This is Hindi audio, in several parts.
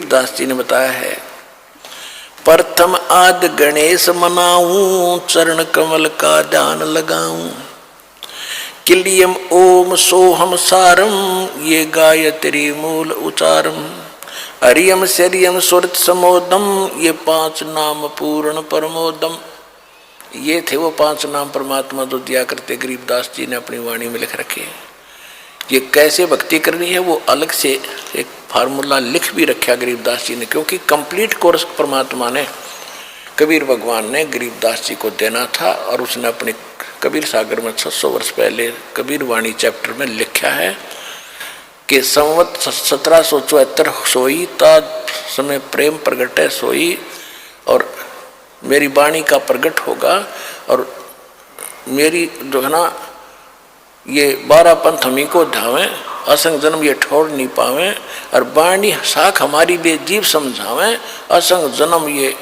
गरीबदास जी ने बताया है। प्रथम आद गणेश मनाऊं, चरण कमल का ध्यान लगाऊं। किलियम ओम सोहम सारम, ये गायत्री मूल उचारम। हरियम शरियम सुरत समोदम, ये 5 नाम पूर्ण परमोदम। ये थे वो 5 नाम परमात्मा जो दिया करते गरीबदास जी ने अपनी वाणी में लिख रखे। ये कैसे भक्ति करनी है वो अलग से एक फार्मूला लिख भी रखा गरीबदास जी ने, क्योंकि कंप्लीट कोर्स परमात्मा ने, कबीर भगवान ने गरीबदास जी को देना था। और उसने अपने कबीर सागर में 600 वर्ष पहले कबीर वाणी चैप्टर में लिखा है कि संवत 1774 सोई ता समय प्रेम प्रगट है सोई, और मेरी वाणी का प्रगट होगा। और मेरी जो है ना ये 12 पंथ हमी को ढावें, असंग जन्म ये ठोड़ नहीं पावें। और वाणी साख हमारी बेजीव समझावें, असंग जन्म ये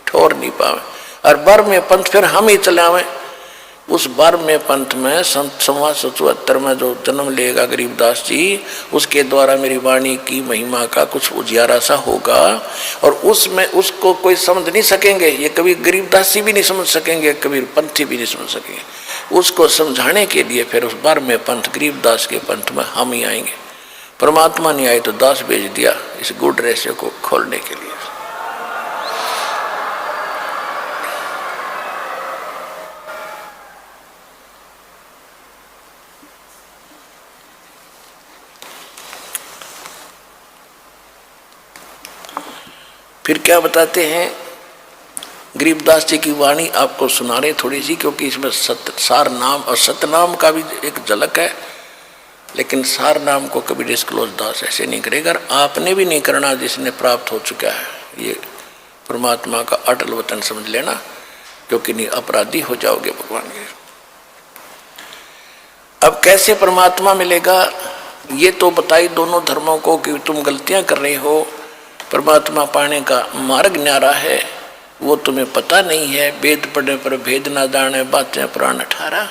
ठोर नहीं पावें। और बर में पंथ फिर हम ही चलावें। उस बर में पंथ में संत संवत 77 में जो जन्म लेगा गरीबदास जी, उसके द्वारा मेरी वाणी की महिमा का कुछ उजियारा सा होगा। और उसमें उसको कोई समझ नहीं सकेंगे, ये कभी गरीबदास जी भी नहीं समझ सकेंगे, कबीर पंथी भी नहीं समझ सकेंगे। उसको समझाने के लिए फिर उस बर में पंथ गरीबदास के पंथ में हम ही आएंगे। परमात्मा नहीं आए तो दास भेज दिया इस गुड रहस्य को खोलने के लिए। फिर क्या बताते हैं गरीबदास जी की वाणी आपको सुना रहे थोड़ी सी, क्योंकि इसमें सार नाम और सतनाम का भी एक झलक है। लेकिन सार नाम को कभी डिस्क्लोज दास ऐसे नहीं करेगा, आपने भी नहीं करना जिसने प्राप्त हो चुका है। ये परमात्मा का अटल वचन समझ लेना, क्योंकि नहीं अपराधी हो जाओगे भगवान के। अब कैसे परमात्मा मिलेगा ये तो बताई दोनों धर्मों को कि तुम गलतियां कर रहे हो, परमात्मा पाने का मार्ग न्यारा है वो तुम्हें पता नहीं है। वेद पढ़ने पर भेद ना जाने, बातें पुराण 18।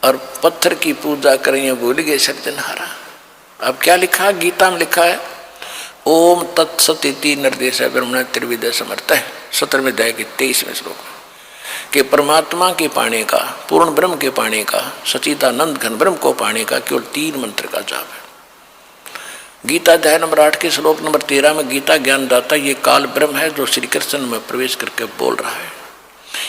और पत्थर की पूजा करें भूल गए सज्जनहारा। अब क्या लिखा गीता में लिखा है, ओम तत्सत इति निर्देश ब्रह्मण त्रिविद समर्थ है 17वें अध्याय के 23वें श्लोक में, कि परमात्मा के पाने का, पूर्ण ब्रह्म के पाने का, सचिदानंद घन ब्रह्म को पाने का केवल 3 मंत्र का जाप है। गीता अध्याय नंबर 8 के श्लोक नंबर 13 में गीता ज्ञान दाता ये काल ब्रह्म है जो श्री कृष्ण में प्रवेश करके बोल रहा है।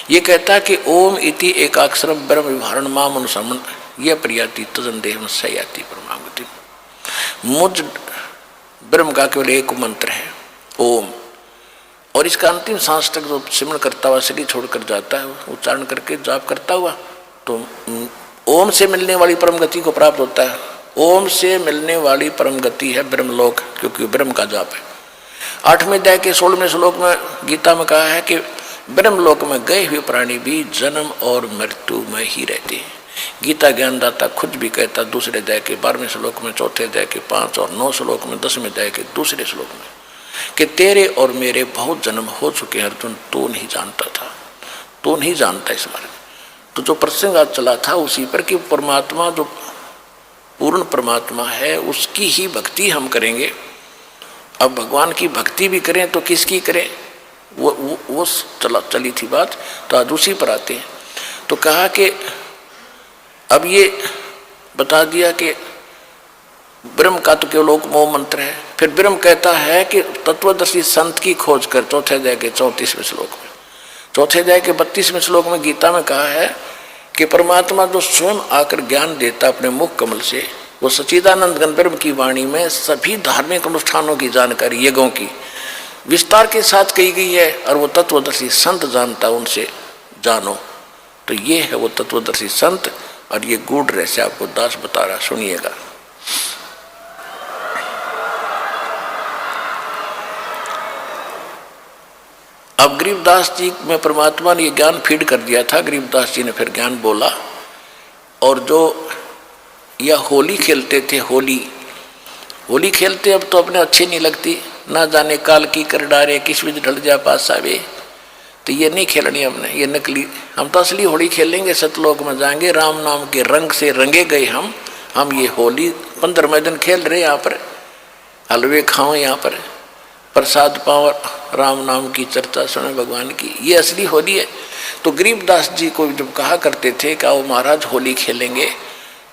ये कहता है कि ओम इति एकाक्षरम ब्रह्म विभारण माम अनुसमन यह प्रियाति तजन देह सयाति परमागति। मुझ ब्रह्म का केवल एक मंत्र है ओम, और इसका अंतिम सांस तक जो सिमरण करता हुआ शरीर छोड़कर जाता है, उच्चारण करके जाप करता हुआ, तो ओम से मिलने वाली परम गति को प्राप्त होता है। ओम से मिलने वाली परम गति है ब्रह्मलोक, क्योंकि ब्रह्म का जाप है। 8वें अध्याय के 16वें श्लोक में गीता में कहा है कि ब्रह्मलोक में गए हुए प्राणी भी जन्म और मृत्यु में ही रहते हैं। गीता ज्ञानदाता खुद भी कहता दूसरे अध्याय के 12वें श्लोक में, चौथे अध्याय के 5 और 9 श्लोक में, 10वें अध्याय के दूसरे श्लोक में, कि तेरे और मेरे बहुत जन्म हो चुके हैं अर्जुन, तू नहीं जानता था, तू नहीं जानता इस बारे में। तो जो प्रसंग आज चला था उसी पर कि परमात्मा जो पूर्ण परमात्मा है उसकी ही भक्ति हम करेंगे। अब भगवान की भक्ति भी करें तो किसकी करें, वो चली थी बात। तो आज उसी पर आते हैं। तो कहा कि अब ये बता दिया कि ब्रह्म का तो केवल एक मोह मंत्र है। फिर ब्रह्म कहता है कि तत्वदर्शी संत की खोज कर, चौथे अध्याय के 34वें श्लोक में। चौथे अध्याय के 32वें श्लोक में गीता में कहा है कि परमात्मा जो स्वयं आकर ज्ञान देता अपने मुख कमल से, वो सच्चिदानंद घन ब्रह्म की वाणी में सभी धार्मिक अनुष्ठानों की जानकारी यज्ञों की विस्तार के साथ कही गई है। और वो तत्वदर्शी संत जानता, उनसे जानो। तो ये है वो तत्वदर्शी संत, और ये गूढ़ रहस्य आपको दास बता रहा, सुनिएगा। अब गरीबदास जी में परमात्मा ने ये ज्ञान फीड कर दिया था। गरीबदास जी ने फिर ज्ञान बोला, और जो यह होली खेलते थे, होली खेलते अब तो अपने अच्छी नहीं लगती, ना जाने काल की कर डारे किस विध ढल जा पास आवे। तो ये नहीं खेलनी हमने, ये नकली। हम तो असली होली खेलेंगे, सतलोक में जाएंगे, राम नाम के रंग से रंगे गए हम ये होली 15वें दिन खेल रहे। यहाँ पर हलवे खाओ, यहाँ पर प्रसाद पाओ, राम नाम की चर्चा सुने भगवान की, ये असली होली है। तो गरीबदास जी को जब कहा करते थे कि आओ महाराज होली खेलेंगे,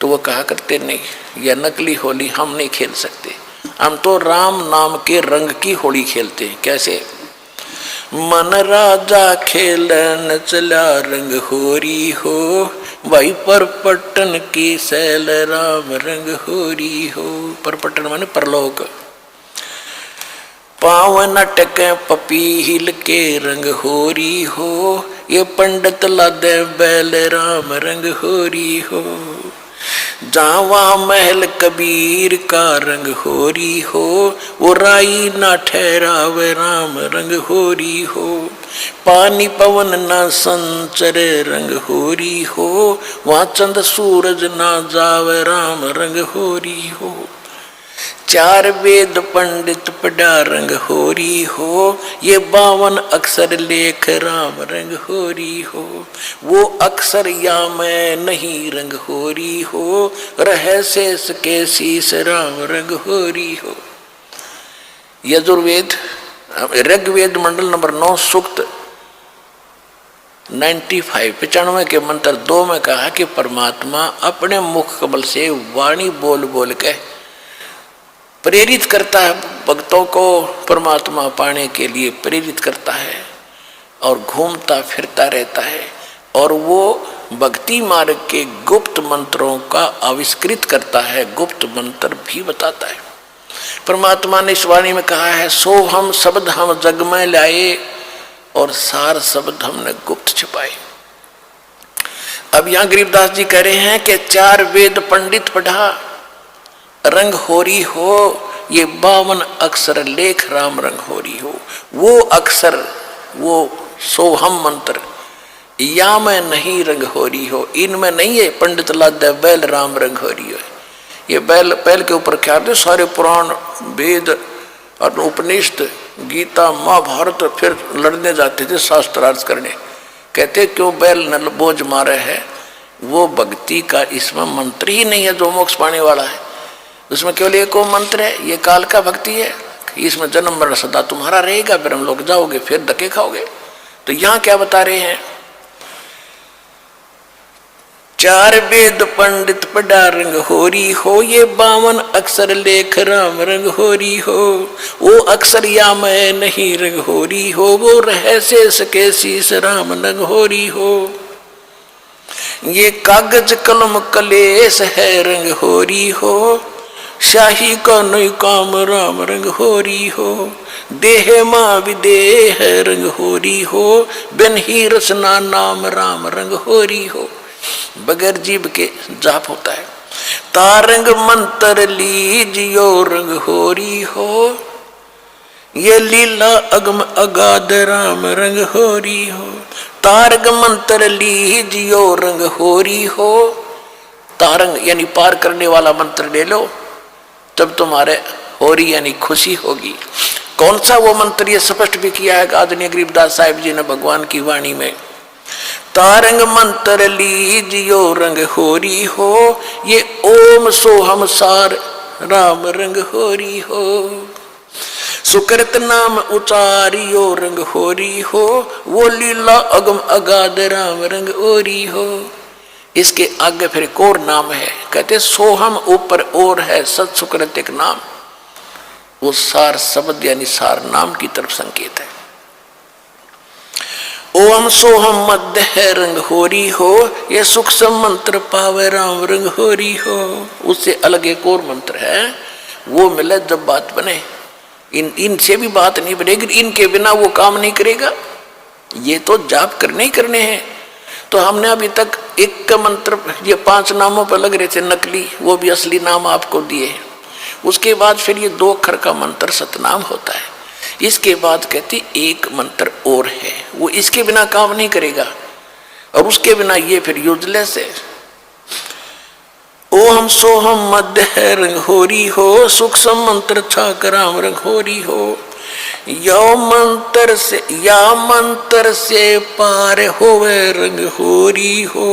तो वो कहा करते नहीं, यह नकली होली हम नहीं खेल सकते, हम तो राम नाम के रंग की होली खेलते हैं। कैसे? मन राजा खेलन चला रंग होरी हो, भाई परपटन की सैल राम रंग होरी हो। परपटन माने परलोक। पावन अटक पपीहिल के रंग होरी हो, ये पंडित लादे बैल राम रंग होरी हो। जावा महल कबीर का रंग होरी हो, वो राई ना ठहराव राम रंग होरी हो। पानी पवन ना संचर रंग होरी हो, वहाँ चंद सूरज ना जाव राम रंग होरी हो। चार वेद पंडित पढ़ा रंग होरी हो, ये 52 अक्षर लेख राम रंग होरी हो। वो अक्षर या मैं नहीं रंग होरी हो, रह शेष के शीस राम रंग होरी हो। यजुर्वेद ऋग्वेद मंडल नंबर 9 सूक्त 95 के मंत्र 2 में कहा कि परमात्मा अपने मुख कमल से वाणी बोल बोल के प्रेरित करता है, भक्तों को परमात्मा पाने के लिए प्रेरित करता है और घूमता फिरता रहता है, और वो भक्ति मार्ग के गुप्त मंत्रों का आविष्कृत करता है, गुप्त मंत्र भी बताता है। परमात्मा ने इस वाणी में कहा है, सो हम शब्द हम जग में लाए और सार शब्द हमने गुप्त छिपाए। अब यहाँ गरीबदास जी कह रहे हैं कि 4 वेद पंडित पढ़ा रंग होरी हो, ये 52 अक्षर लेख राम रंग होरी हो। वो अक्षर, वो सोहम मंत्र या मैं नहीं रंग होरी हो, इनमें नहीं है पंडित लाद बैल राम रंग होरी हो। ये बैल के ऊपर क्या थे, सारे पुराण वेद और उपनिषद गीता महाभारत फिर लड़ने जाते थे शास्त्रार्थ करने। कहते क्यों बैल नल बोझ मारे है, वो भक्ति का इसमें मंत्र ही नहीं है जो मोक्ष पाने वाला है। उसमें केवल एक मंत्र है, ये काल का भक्ति है, इसमें जन्म मरण सदा तुम्हारा रहेगा, फिर हम लोग जाओगे फिर धक्के खाओगे। तो यहाँ क्या बता रहे हैं, 4 वेद पंडित पढ़ा रंग होरी हो, ये 52 अक्षर लेख राम रंग होरी हो। वो अक्षर या मैं नहीं रंग होरी हो, वो रह शेष के शीस राम रंग होरी हो। ये कागज कलम कलेश है रंग होरी हो, शाही का नई काम राम रंग होरी हो। देह माँ विदेह रंग होरी हो, बिन ही रसना नाम राम रंग होरी हो। बगैर जीव के जाप होता है। तारंग मंत्र लीजियो रंग होरी हो, ये लीला अगम अगाध राम रंग होरी हो। तारंग मंत्र लीजियो रंग होरी हो, तारंग यानी पार करने वाला मंत्र ले लो, तब तुम्हारे होरी यानी खुशी होगी। कौन सा वो मंत्र, ये स्पष्ट भी किया है आदरणीय गरीबदास साहिब जी ने भगवान की वाणी में। तारंग मंत्र लीजियो रंग होरी हो, ये ओम सोहम सार राम रंग होरी हो। सुकृत नाम उचारियो रंग होरी हो, वो लीला अगम अगाध राम रंग होरी हो। इसके आगे फिर एक और नाम है, कहते सोहम ऊपर और है सत सुकृत एक नाम, वो सार शब्द यानी सार नाम की तरफ संकेत है। ओम सोहम मध्य है रंग होरी हो, ये सूक्ष्म मंत्र पावे राम रंग होरी हो। उससे अलग एक और मंत्र है, वो मिले जब बात बने। इनसे भी बात नहीं बनेगी, इनके बिना वो काम नहीं करेगा। ये तो जाप करने ही करने हैं। तो हमने अभी तक एक का मंत्र, ये 5 नामों पर लग रहे थे नकली, वो भी असली नाम आपको दिए। उसके बाद फिर ये 2 अक्षर का मंत्र सतनाम होता है। इसके बाद कहती एक मंत्र और है, वो इसके बिना काम नहीं करेगा, और उसके बिना ये फिर यूजलेस है। ओम सोहम मध्य है रंग होरी हो, सूक्ष्म मंत्र छाक राम रंग होरी हो। या मंत्र से पार होवे रंग होरी हो,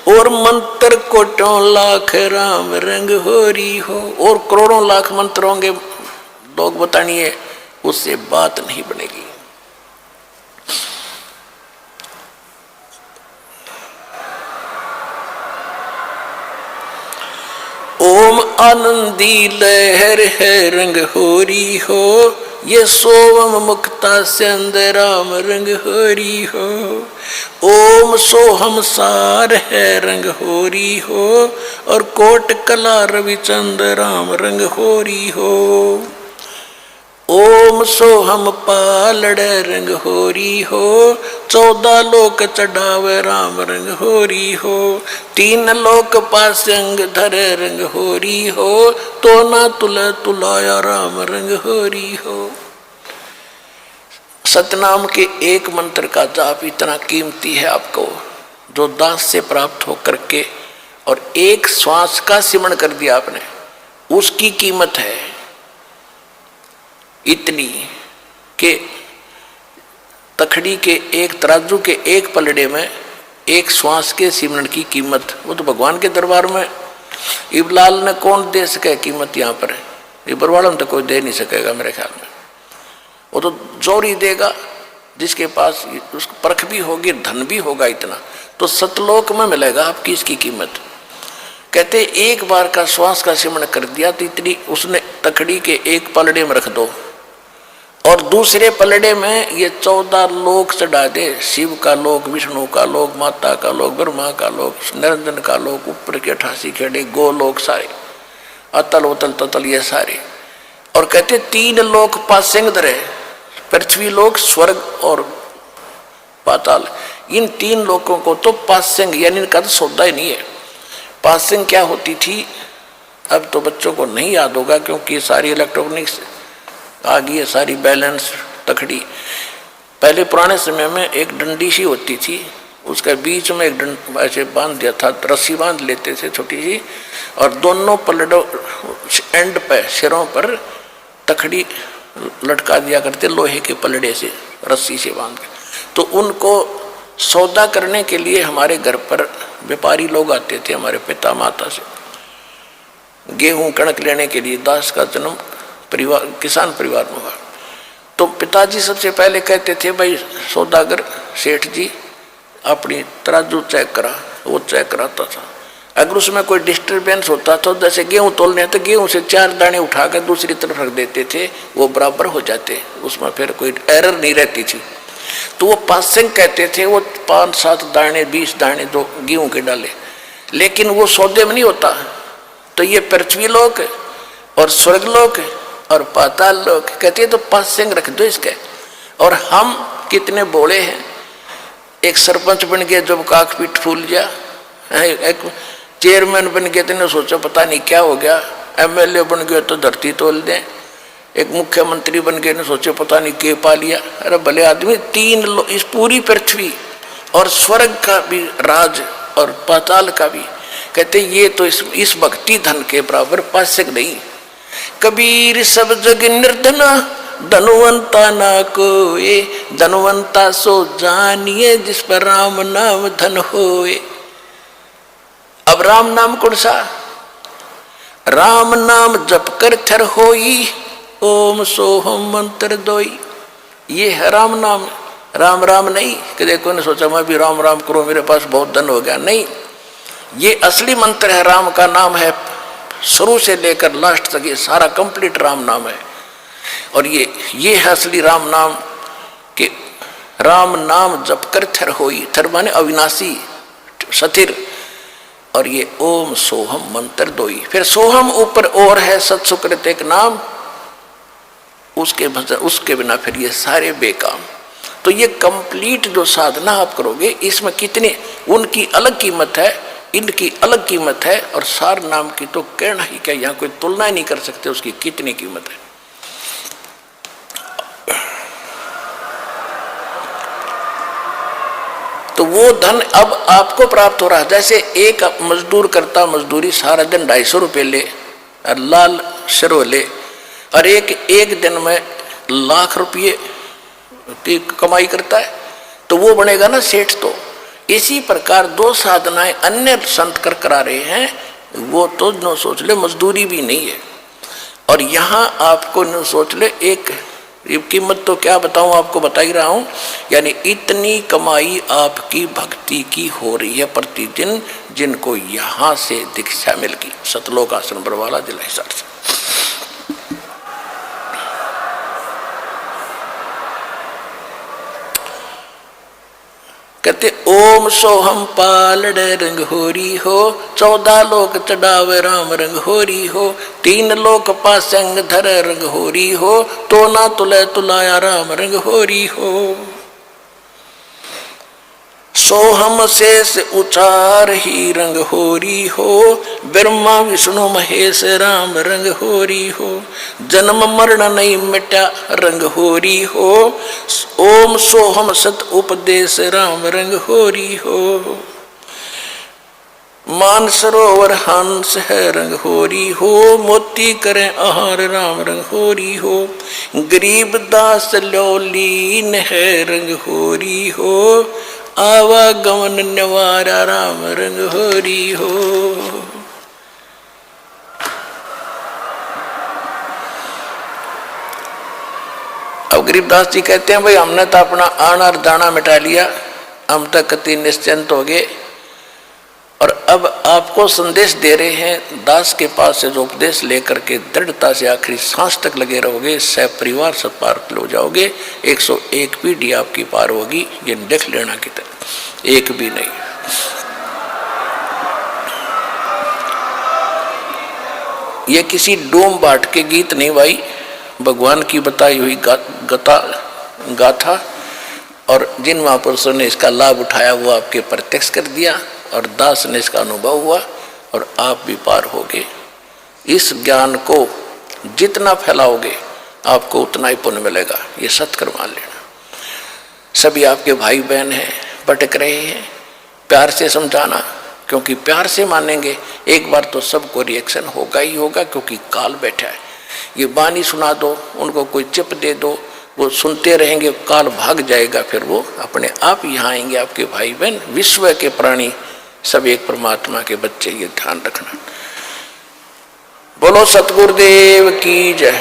और मंत्र कोटों लाख राम रंग होरी हो। और करोड़ों लाख मंत्र होंगे, लोग बतानिए उससे बात नहीं बनेगी। ओम आनंदी लहर है रंग होरी हो, ये सोवम मुक्ता से अंदर राम रंग होरी हो। ओम सोहम सार है रंग होरी हो, और कोट कला रविचंद्र राम रंग होरी हो। ओम सोहम पालड़ रंग होरी हो, 14 लोक चढ़ावे राम रंग होरी हो। 3 लोक पासंग धर रंग होरी हो, तो ना तुलाया राम रंग होरी हो। सतनाम के एक मंत्र का जाप इतना कीमती है आपको, जो दास से प्राप्त होकर के और एक श्वास का सिमरण कर दिया आपने, उसकी कीमत है इतनी कि तखड़ी के एक तराजू के एक पलड़े में एक श्वास के सिमरण की कीमत, वो तो भगवान के दरबार में इबलाल ने कौन दे सके कीमत। यहाँ पर इबर वालों तो कोई दे नहीं सकेगा मेरे ख्याल में, वो तो जोरी देगा जिसके पास उसको परख भी होगी, धन भी होगा इतना, तो सतलोक में मिलेगा आपकी इसकी कीमत। कहते एक बार का श्वास का सिमरण कर दिया तो इतनी उसने तखड़ी के एक पलड़े में रख दो, और दूसरे पलड़े में ये 14 लोक चढ़ा दे, शिव का लोक, विष्णु का लोक, माता का लोक, ब्रह्मा का लोक, निरंजन का लोक, ऊपर के 88 खेड़े गोलोक सारे, अतल उतल ततल ये सारे। और कहते 3 लोक पासेंग धरे, पृथ्वी लोक, स्वर्ग और पाताल, इन 3 लोकों को तो पासेंग यानी इनका तो सौदा ही नहीं है। पासेंग क्या होती थी अब तो बच्चों को नहीं याद होगा, क्योंकि सारी इलेक्ट्रॉनिक्स आ गई है, सारी बैलेंस तखड़ी। पहले पुराने समय में एक डंडी सी होती थी, उसके बीच में एक ऐसे बांध दिया था, रस्सी बांध लेते थे छोटी सी, और दोनों पलड़ों एंड पे सिरों पर तखड़ी लटका दिया करते लोहे के पलड़े से, रस्सी से बांध के। तो उनको सौदा करने के लिए हमारे घर पर व्यापारी लोग आते थे, हमारे पिता माता से गेहूं कणक लेने के लिए। दास का जन्म परिवार किसान परिवार में हुआ, तो पिताजी सबसे पहले कहते थे भाई सौदागर सेठ जी अपनी तराजू चेक करा, वो चेक कराता था। अगर उसमें कोई डिस्टर्बेंस होता तो जैसे गेहूं तोलने तो गेहूं से 4 दाने उठाकर दूसरी तरफ रख देते थे, वो बराबर हो जाते, उसमें फिर कोई एरर नहीं रहती थी। तो वो पासेंग कहते थे, वो 5-7 दाने 20 दाने दो गेहूं के डाले, लेकिन वो सौदे में नहीं होता। तो ये पृथ्वी लोक और स्वर्ग लोक और पाताल लोक, कहते तो पासेंग रख दो इसके। और हम कितने बोले हैं, एक सरपंच बन गया जब काक पीठ फूल गया, एक चेयरमैन बन गया तो सोचा पता नहीं क्या हो गया, एमएलए बन गया तो धरती तोल दें, एक मुख्यमंत्री बन गए ने सोचे पता नहीं के पा लिया। अरे भले आदमी 3 इस पूरी पृथ्वी और स्वर्ग का भी राज और पाताल का भी, कहते ये तो इस भक्ति धन के बराबर पासेंग नहीं। कबीर सब जग निर्धना धनवंता ना कोए, धनवंता सो जानिए जिस पर राम नाम धन होए। अब राम नाम कौन सा? राम नाम जप कर थर होई, ओम सोहम मंत्र दोई। ये है राम नाम, राम राम नहीं कि देखो ने सोचा मैं भी राम राम करूं मेरे पास बहुत धन हो गया, नहीं। ये असली मंत्र है, राम का नाम है, शुरू से लेकर लास्ट तक ये सारा कंप्लीट राम नाम है। और ये है असली राम नाम कि राम नाम जप कर थर होई, थर माने अविनाशी स्थिर, और ये ओम सोहम मंत्र दोई। फिर सोहम ऊपर और है सत्सुकृत एक नाम, उसके बिना फिर ये सारे बेकाम। तो ये कंप्लीट जो साधना आप करोगे इसमें कितनी उनकी अलग कीमत है, इनकी अलग कीमत है, और सार नाम की तो कहना ही क्या, यहाँ कोई तुलना ही नहीं कर सकते उसकी कितनी कीमत है। तो वो धन अब आपको प्राप्त हो रहा है। जैसे एक मजदूर करता मजदूरी सारा दिन 250 रुपये ले और लाल शरो ले, और एक दिन में लाख रुपये की कमाई करता है, तो वो बनेगा ना सेठ। तो इसी प्रकार 2 साधनाएं अन्य संत करा रहे हैं, वो तो न सोच ले मजदूरी भी नहीं है। और यहाँ आपको न सोच ले एक ये कीमत तो क्या बताऊं, आपको बता ही रहा हूं। यानी इतनी कमाई आपकी भक्ति की हो रही है प्रतिदिन, जिनको यहां से दीक्षा मिल गई सतलोक आश्रम बरवाला जिला हिसार से। कहते ओम सोहम पालड़े रंग होरी हो, 14 लोक चढ़ावे राम रंग होरी हो, 3 लोक पासंग धर रंग होरी हो, तो ना तुले तुलाया राम रंग होरी हो। सोहम शेष उचार ही रंग होरी हो, ब्रह्मा विष्णु महेश राम रंग होरी हो, जन्म मरण नहीं मिटा रंग होरी हो, ओम सोहम सत उपदेश राम रंग होरी हो। मान सरोवर हंस है रंग होरी हो, मोती करें आहार राम रंग होरी हो, गरीब दास लोलीन है रंग होरी हो, आवागमन निवारा राम रंग होरी हो। अब गरीबदास जी कहते हैं भाई हमने तो अपना आना और जाना मिटा लिया, हम तक कति निश्चिंत हो गए, और अब आपको संदेश दे रहे हैं दास के पास से जो उपदेश लेकर के दृढ़ता से आखिरी सांस तक लगे रहोगे, सह परिवार सब पार हो जाओगे, 101 पीढ़ी आपकी पार होगी, ये देख लेना की तरह, एक भी नहीं। ये किसी डोम बाट के गीत नहीं भाई, भगवान की बताई हुई गाथा, और जिन महापुरुषों ने इसका लाभ उठाया वो आपके प्रत्यक्ष कर दिया, और दास ने इसका अनुभव हुआ, और आप भी पार होगे। इस ज्ञान को जितना फैलाओगे आपको उतना ही पुण्य मिलेगा, ये सत्कर मान लेना। सभी आपके भाई बहन हैं, भटक रहे हैं, प्यार से समझाना, क्योंकि प्यार से मानेंगे एक बार तो सबको रिएक्शन होगा ही होगा, क्योंकि काल बैठा है। ये बानी सुना दो, उनको कोई चिप दे दो, वो सुनते रहेंगे, काल भाग जाएगा, फिर वो अपने आप यहाँ आएंगे आपके भाई बहन। विश्व के प्राणी सब एक परमात्मा के बच्चे, ये ध्यान रखना। बोलो सतगुरुदेव की जय।